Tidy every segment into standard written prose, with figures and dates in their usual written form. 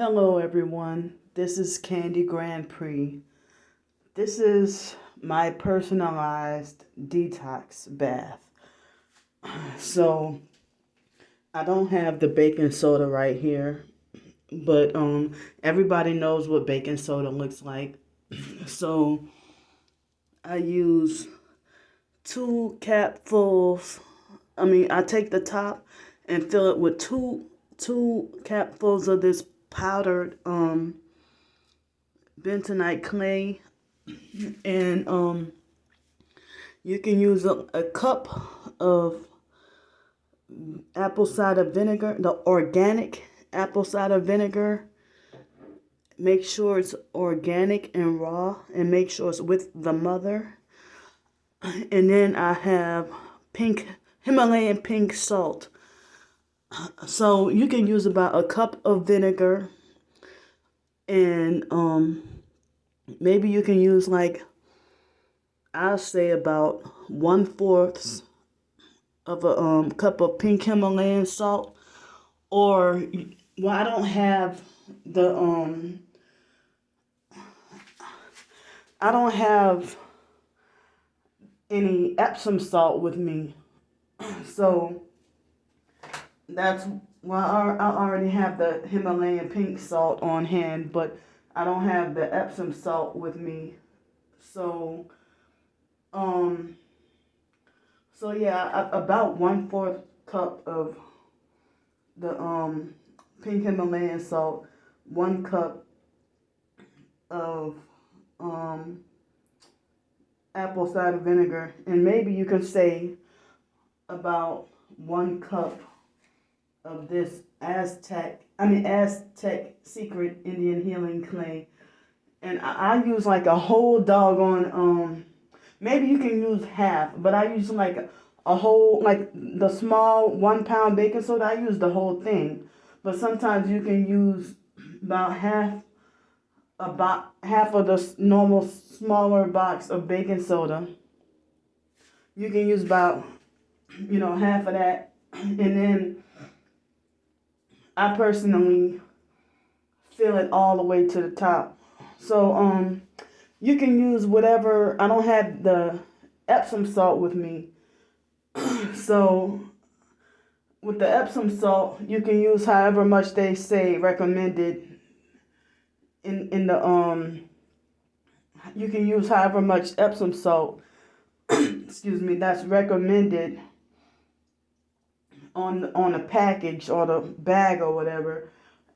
Hello everyone, this is Candy Grandpre. This is my personalized detox bath. So I don't have the baking soda right here, but everybody knows what baking soda looks like. So I use two capfuls. I take the top and fill it with two capfuls of this powdered bentonite clay, and you can use a cup of apple cider vinegar, the organic apple cider vinegar. Make sure it's organic and raw, and make sure it's with the mother. And then I have Himalayan pink salt. So you can use about a cup of vinegar, and maybe you can use, like, I'll say about 1/4 of a cup of pink Himalayan salt. Or, well, I don't have any Epsom salt with me, so that's well, I already have the Himalayan pink salt on hand, but I don't have the Epsom salt with me. So um so yeah, about 1/4 cup of the pink Himalayan salt, 1 cup of um apple cider vinegar, and maybe you can say about 1 cup of this Aztec secret Indian healing clay. And I use like a whole doggone, maybe you can use half, but I use like a whole, like the small 1 pound baking soda, I use the whole thing. But sometimes you can use about half of the normal smaller box of baking soda. You can use about, half of that. And then I personally fill it all the way to the top. So you can use whatever. I don't have the Epsom salt with me. So with the Epsom salt, you can use however much they say recommended in the you can use however much Epsom salt excuse me, that's recommended on the package or the bag or whatever.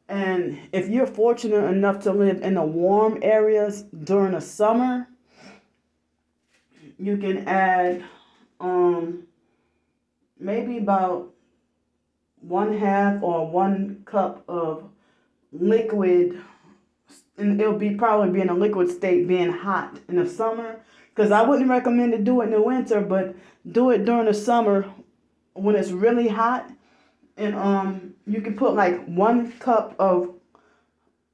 And if you're fortunate enough to live in the warm areas during the summer, you can add maybe about 1/2 or 1 cup of liquid, and it'll be probably be in a liquid state, being hot in the summer. Because I wouldn't recommend to do it in the winter, but do it during the summer when it's really hot. And you can put like 1 cup of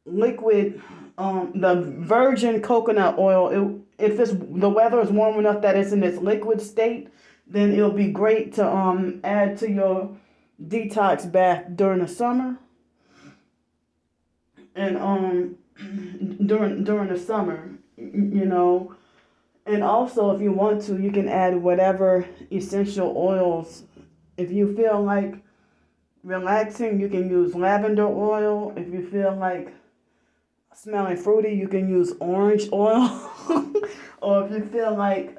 liquid, the virgin coconut oil. If the weather is warm enough that it's in its liquid state, then it'll be great to add to your detox bath during the summer. And during the summer, you know. And also, if you want to, you can add whatever essential oils. If you feel like relaxing, you can use lavender oil. If you feel like smelling fruity, you can use orange oil. Or if you feel like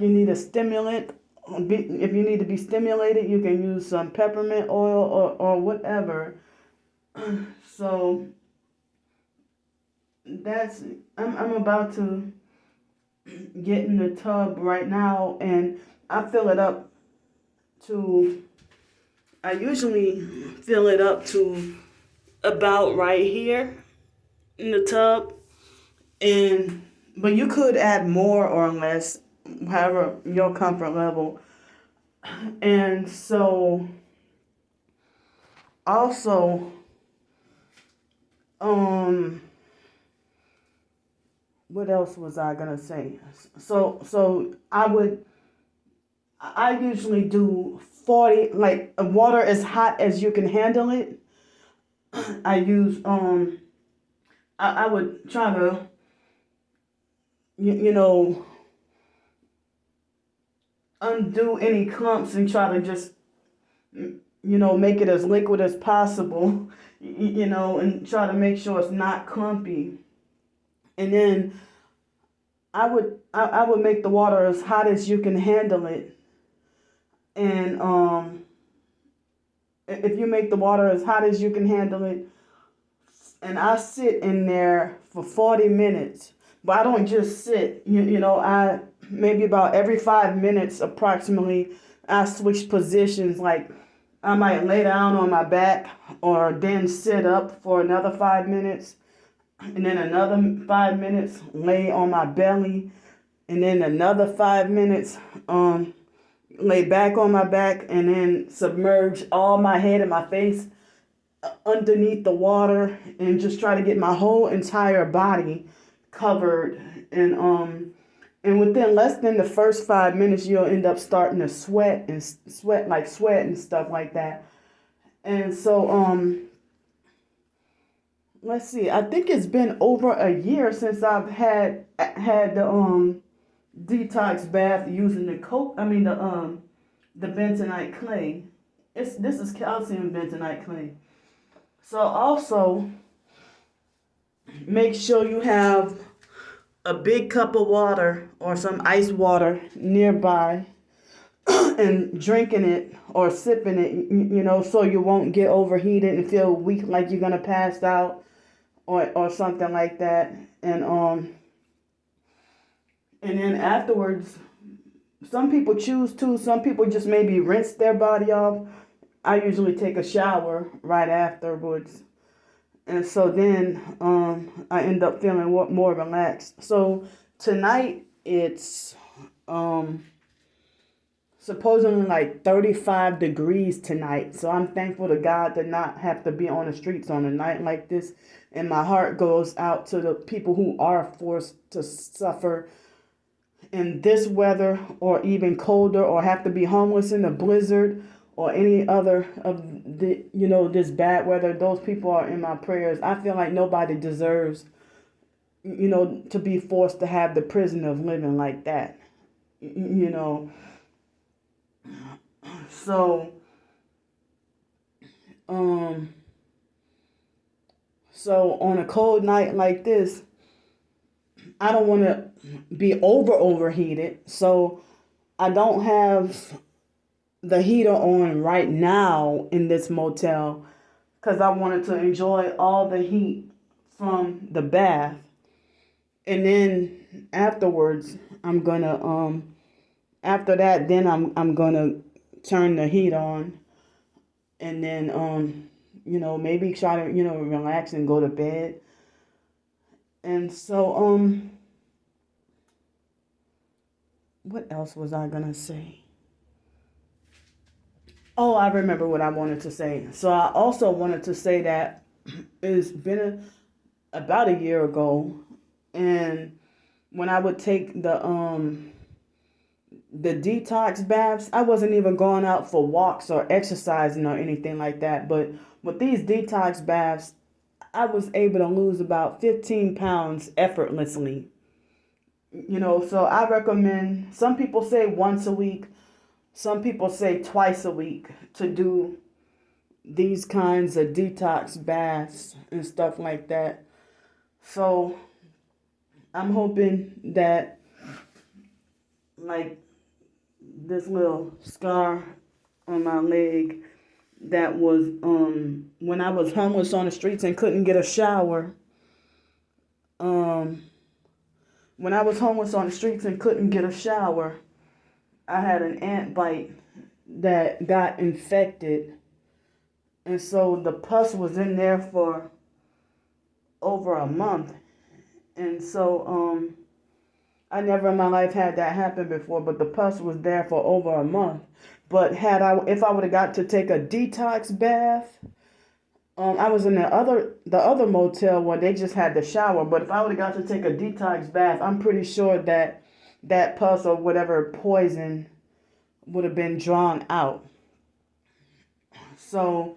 you need a stimulant, if you need to be stimulated, you can use some peppermint oil or whatever. So I'm about to get in the tub right now, and I fill it up to I usually fill it up to about right here in the tub, but you could add more or less, however your comfort level. And so also, what else was I gonna say? So I usually do 40, like water as hot as you can handle it. I use I would try to you know undo any clumps and try to just make it as liquid as possible, and try to make sure it's not clumpy. And then I would make the water as hot as you can handle it. And if you make the water as hot as you can handle it, and I sit in there for 40 minutes, but I don't just sit, I maybe about every 5 minutes approximately, I switch positions. Like I might lay down on my back or then sit up for another 5 minutes, and then another 5 minutes lay on my belly, and then another 5 minutes lay back on my back, and then submerge all my head and my face underneath the water, and just try to get my whole entire body covered. And within less than the first 5 minutes, you'll end up starting to sweat and stuff like that. And so let's see, I think it's been over a year since I've had the detox bath using the the bentonite clay. This is calcium bentonite clay. So also make sure you have a big cup of water or some ice water nearby, and drinking it or sipping it, so you won't get overheated and feel weak, like you're gonna pass out or something like that. And then afterwards, some people choose to, some people just maybe rinse their body off. I usually take a shower right afterwards. And so then I end up feeling more relaxed. So tonight it's supposedly like 35 degrees tonight. So I'm thankful to God to not have to be on the streets on a night like this. And my heart goes out to the people who are forced to suffer in this weather, or even colder, or have to be homeless in a blizzard or any other of the this bad weather. Those people are in my prayers. I feel like nobody deserves to be forced to have the prison of living like that. So so on a cold night like this, I don't want to be overheated. So I don't have the heater on right now in this motel, because I wanted to enjoy all the heat from the bath. And then afterwards, I'm gonna after that, then I'm gonna turn the heat on, and then maybe try to relax and go to bed. And so what else was I gonna say? Oh, I remember what I wanted to say. So I also wanted to say that it's been about a year ago, and when I would take the detox baths, I wasn't even going out for walks or exercising or anything like that. But with these detox baths, I was able to lose about 15 pounds effortlessly. So I recommend, some people say once a week, some people say twice a week, to do these kinds of detox baths and stuff like that. So I'm hoping that, like, this little scar on my leg that was when I was homeless on the streets and couldn't get a shower. When I was homeless on the streets and couldn't get a shower, I had an ant bite that got infected. And so the pus was in there for over a month. And so I never in my life had that happen before, but the pus was there for over a month. But if I would have got to take a detox bath, I was in the other motel where they just had the shower. But if I would have got to take a detox bath, I'm pretty sure that pus or whatever poison would have been drawn out. So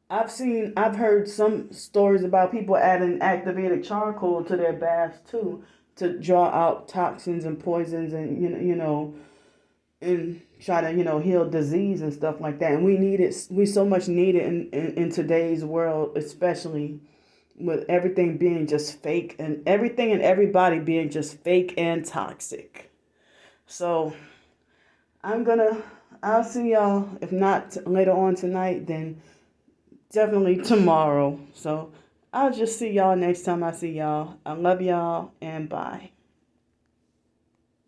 I've heard some stories about people adding activated charcoal to their baths too, to draw out toxins and poisons, and and try to heal disease and stuff like that. And we need it. We so much need it in today's world, especially with everything being just fake, and everything and everybody being just fake and toxic. So I'll see y'all, if not later on tonight, then definitely tomorrow. So I'll just see y'all next time I see y'all. I love y'all, and bye.